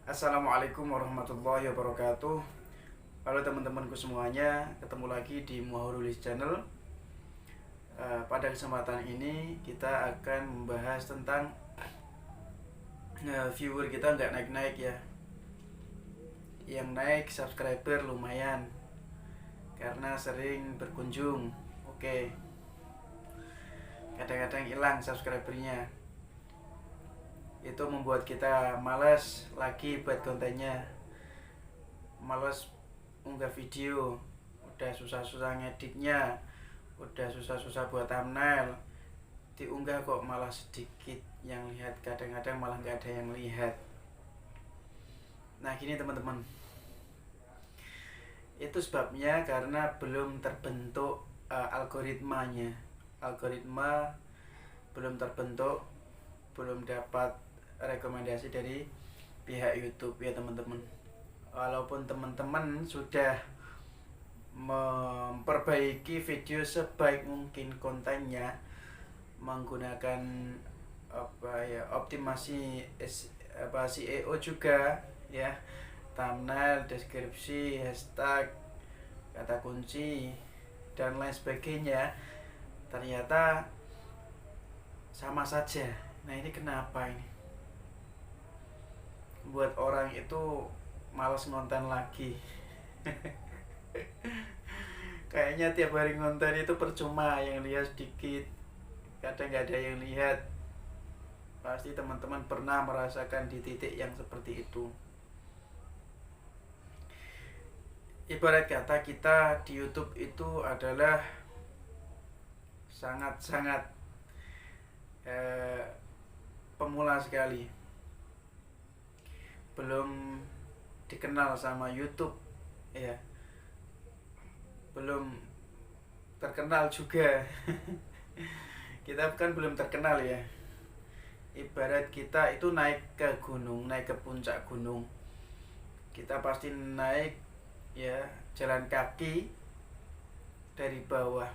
Assalamualaikum warahmatullahi wabarakatuh. Halo teman-temanku semuanya, ketemu lagi di Muharulis Channel. Pada kesempatan ini kita akan membahas tentang viewer kita nggak naik-naik ya. Yang naik subscriber lumayan karena sering berkunjung. Oke. Kadang-kadang hilang subscribernya. Itu membuat kita malas lagi buat kontennya, malas unggah video, udah susah-susah ngeditnya, udah susah-susah buat thumbnail, diunggah kok malah sedikit yang lihat, kadang-kadang malah nggak ada yang lihat. Nah gini teman-teman, itu sebabnya karena belum terbentuk algoritmanya. Algoritma belum terbentuk, belum dapat rekomendasi dari pihak YouTube ya teman-teman. Walaupun teman-teman sudah memperbaiki video sebaik mungkin kontennya menggunakan optimasi SEO juga ya, thumbnail, deskripsi, hashtag, kata kunci dan lain sebagainya, ternyata sama saja. Nah ini kenapa ini buat orang itu malas ngonten lagi. Kayaknya tiap hari ngonten itu percuma, yang lihat sedikit, kadang nggak ada yang lihat. Pasti teman-teman pernah merasakan di titik yang seperti itu. Ibarat kata kita di YouTube itu adalah sangat-sangat pemula sekali, belum dikenal sama YouTube ya, belum terkenal juga. Kita kan belum terkenal ya. Ibarat kita itu naik ke gunung, naik ke puncak gunung, kita pasti naik ya, jalan kaki dari bawah,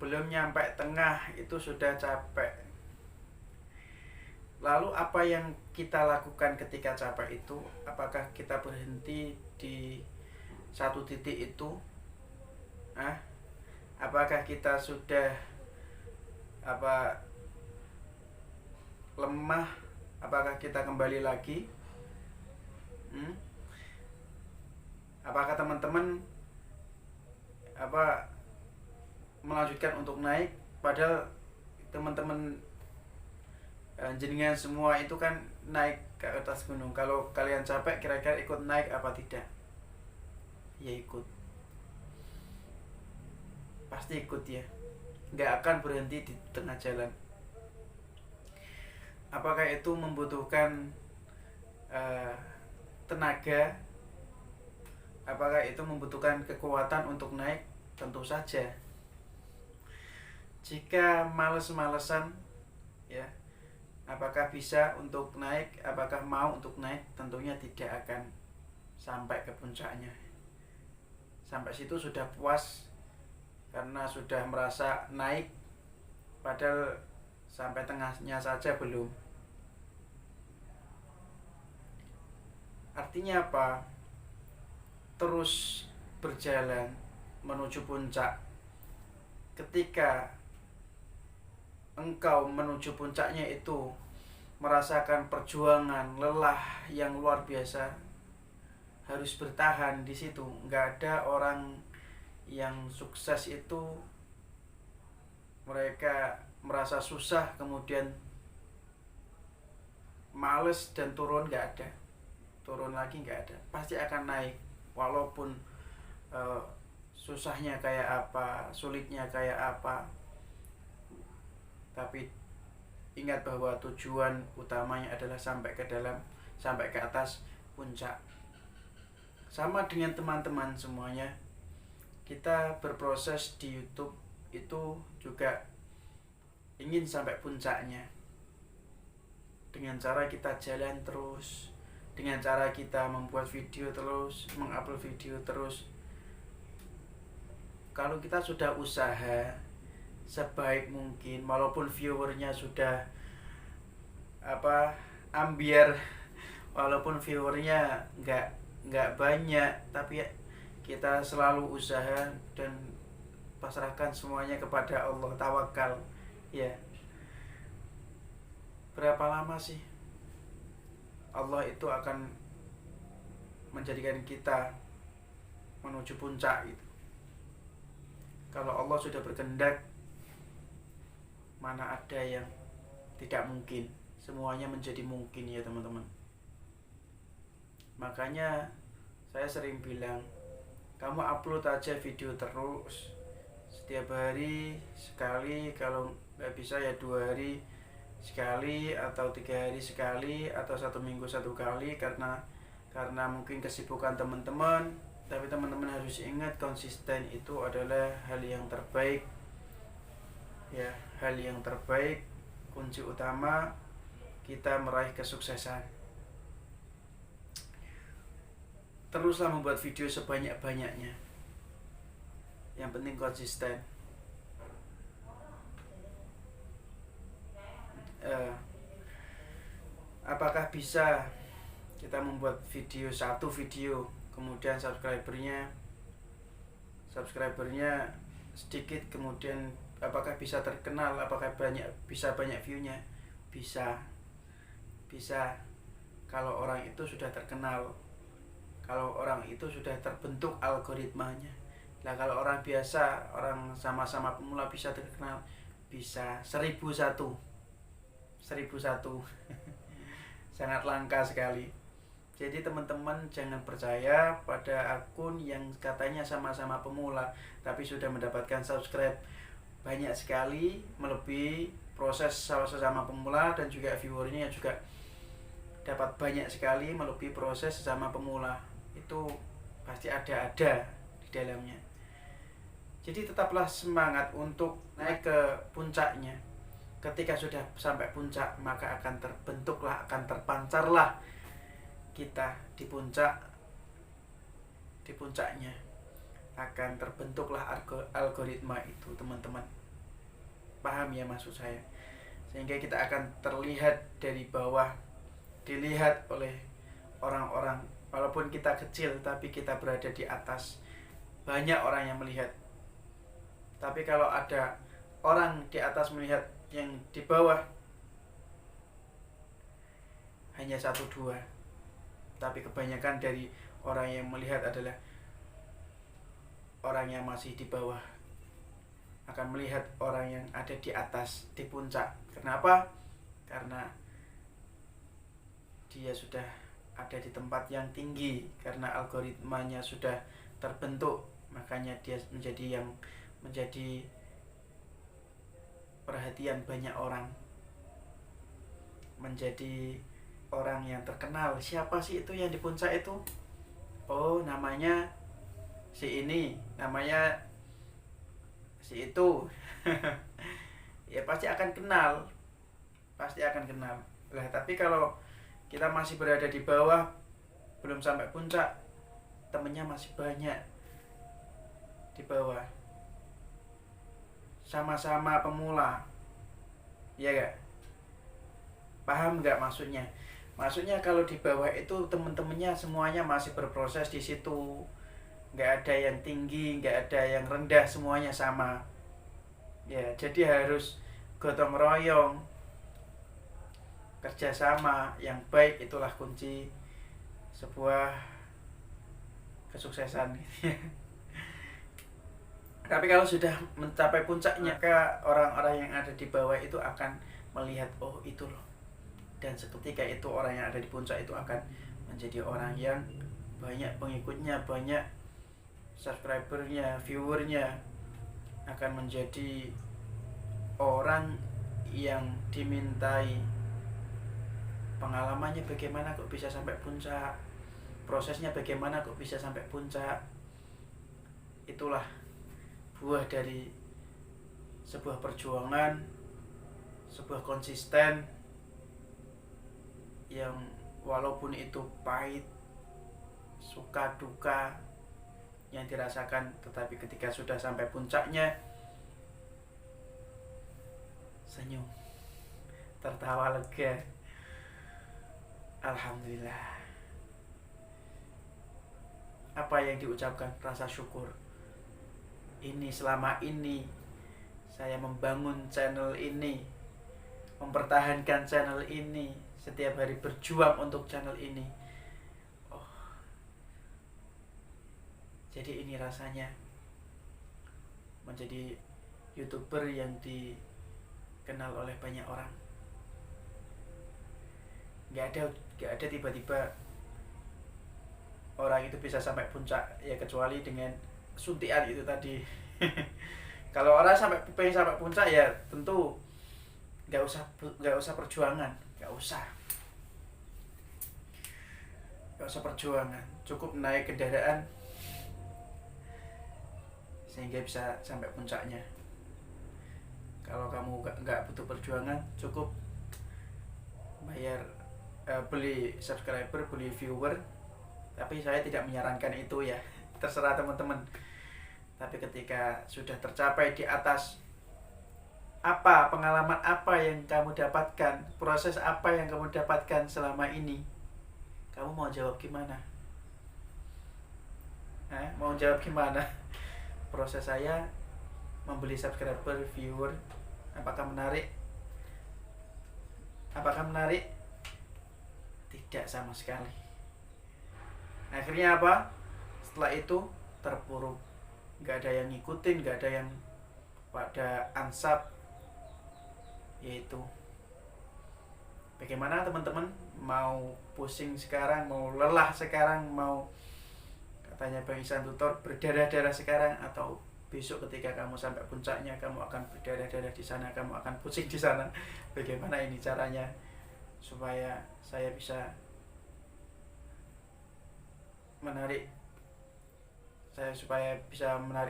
belum nyampe tengah itu sudah capek. Lalu apa yang kita lakukan ketika capek itu? Apakah kita berhenti di satu titik itu? Apakah kita sudah lemah? Apakah kita kembali lagi? Apakah teman-teman melanjutkan untuk naik, padahal teman-teman jenengan semua itu kan naik ke atas gunung. Kalau kalian capek, kira-kira ikut naik apa tidak? Ya ikut, pasti ikut ya, nggak akan berhenti di tengah jalan. Apakah itu membutuhkan tenaga? Apakah itu membutuhkan kekuatan untuk naik? Tentu saja. Jika males-malesan ya, apakah bisa untuk naik? Apakah mau untuk naik? Tentunya tidak akan sampai ke puncaknya. Sampai situ sudah puas karena sudah merasa naik, padahal sampai tengahnya saja belum. Artinya apa? Terus berjalan menuju puncak. Ketika engkau menuju puncaknya itu merasakan perjuangan, lelah yang luar biasa, harus bertahan di situ. Nggak ada orang yang sukses itu mereka merasa susah kemudian males dan turun, nggak ada. Turun lagi nggak ada, pasti akan naik. Walaupun susahnya kayak apa, sulitnya kayak apa, tapi ingat bahwa tujuan utamanya adalah sampai ke atas puncak. Sama dengan teman-teman semuanya, kita berproses di YouTube itu juga ingin sampai puncaknya. Dengan cara kita jalan terus, dengan cara kita membuat video terus, mengupload video terus. Kalau kita sudah usaha sebaik mungkin, walaupun viewernya sudah ambiar walaupun viewernya nggak banyak, tapi kita selalu usaha dan pasrahkan semuanya kepada Allah, tawakal ya. Berapa lama sih Allah itu akan menjadikan kita menuju puncak itu? Kalau Allah sudah berkehendak, mana ada yang tidak mungkin? Semuanya menjadi mungkin ya teman-teman. Makanya saya sering bilang, kamu upload aja video terus, setiap hari sekali, kalau nggak bisa ya 2 hari sekali, atau 3 hari sekali, atau 1 minggu 1 kali, karena mungkin kesibukan teman-teman. Tapi teman-teman harus ingat, konsisten itu adalah hal yang terbaik ya, hal yang terbaik, kunci utama kita meraih kesuksesan. Teruslah membuat video sebanyak-banyaknya, yang penting konsisten. Apakah bisa kita membuat satu video kemudian subscribernya sedikit, kemudian apakah bisa terkenal, apakah bisa banyak view-nya? Bisa kalau orang itu sudah terkenal, kalau orang itu sudah terbentuk algoritmanya. Nah, kalau orang biasa, orang sama-sama pemula bisa terkenal, bisa 1001 sangat langka sekali. Jadi teman-teman jangan percaya pada akun yang katanya sama-sama pemula tapi sudah mendapatkan subscribe banyak sekali, melebihi proses sesama pemula, dan juga viewernya juga dapat banyak sekali, melebihi proses sesama pemula. Itu pasti ada di dalamnya. Jadi tetaplah semangat untuk naik ke puncaknya. Ketika sudah sampai puncak, maka akan terbentuklah, akan terpancarlah kita di puncaknya. Akan terbentuklah algoritma itu, teman-teman. Paham ya maksud saya? Sehingga kita akan terlihat dari bawah, dilihat oleh orang-orang. Walaupun kita kecil, tapi kita berada di atas, banyak orang yang melihat. Tapi kalau ada orang di atas melihat yang di bawah, hanya 1-2, tapi kebanyakan dari orang yang melihat adalah orang yang masih di bawah, akan melihat orang yang ada di atas, di puncak. Kenapa? Karena dia sudah ada di tempat yang tinggi, karena algoritmanya sudah terbentuk, makanya dia menjadi perhatian banyak orang, menjadi orang yang terkenal. Siapa sih itu yang di puncak itu? Oh, namanya si ini, namanya si itu. Ya pasti akan kenal. Lah, tapi kalau kita masih berada di bawah, belum sampai puncak, temennya masih banyak di bawah, sama-sama pemula, ya gak? Paham gak maksudnya? Maksudnya kalau di bawah itu temen-temennya semuanya masih berproses di situ, nggak ada yang tinggi, nggak ada yang rendah, semuanya sama. Ya, jadi harus gotong royong, kerjasama yang baik, itulah kunci sebuah kesuksesan. Tapi kalau sudah mencapai puncaknya, maka orang-orang yang ada di bawah itu akan melihat, oh itu loh. Dan seketika itu orang yang ada di puncak itu akan menjadi orang yang banyak pengikutnya, banyak subscribernya, viewernya, akan menjadi orang yang dimintai pengalamannya, bagaimana kok bisa sampai puncak, prosesnya bagaimana kok bisa sampai puncak. Itulah buah dari sebuah perjuangan, sebuah konsisten yang walaupun itu pahit, suka duka yang dirasakan, tetapi ketika sudah sampai puncaknya, senyum, tertawa lega, Alhamdulillah. Apa yang diucapkan? Rasa syukur. Ini selama ini saya membangun channel ini, mempertahankan channel ini, setiap hari berjuang untuk channel ini. Oh, jadi ini rasanya menjadi YouTuber yang dikenal oleh banyak orang. Gak ada tiba-tiba orang itu bisa sampai puncak ya, kecuali dengan suntian itu tadi. Kalau orang pengen sampai puncak ya tentu nggak usah perjuangan, nggak usah perjuangan, cukup naik kendaraan sehingga bisa sampai puncaknya. Kalau kamu nggak butuh perjuangan, cukup bayar, beli subscriber, beli viewer. Tapi saya tidak menyarankan itu ya, terserah teman-teman. Tapi ketika sudah tercapai di atas, apa pengalaman apa yang kamu dapatkan, proses apa yang kamu dapatkan selama ini, kamu mau jawab gimana? Mau jawab gimana? Proses saya membeli subscriber, viewer, apakah menarik? Tidak sama sekali. Akhirnya apa? Setelah itu terpuruk, nggak ada yang ngikutin, nggak ada yang pada ansap. Yaitu bagaimana teman-teman? Mau pusing sekarang, mau lelah sekarang, mau katanya Bang Ihsan Tutor berdarah-darah sekarang, atau besok ketika kamu sampai puncaknya kamu akan berdarah-darah di sana, kamu akan pusing di sana. Bagaimana ini caranya supaya saya bisa menarik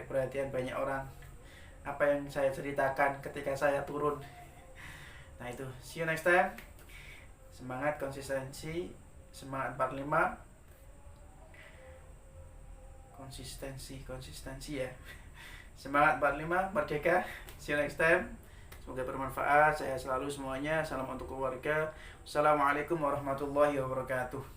perhatian banyak orang? Apa yang saya ceritakan ketika saya turun? Nah itu, see you next time. Semangat, konsistensi, semangat 45. Konsistensi ya. Semangat 45, merdeka. See you next time. Semoga bermanfaat. Saya selalu semuanya. Salam untuk keluarga. Assalamualaikum warahmatullahi wabarakatuh.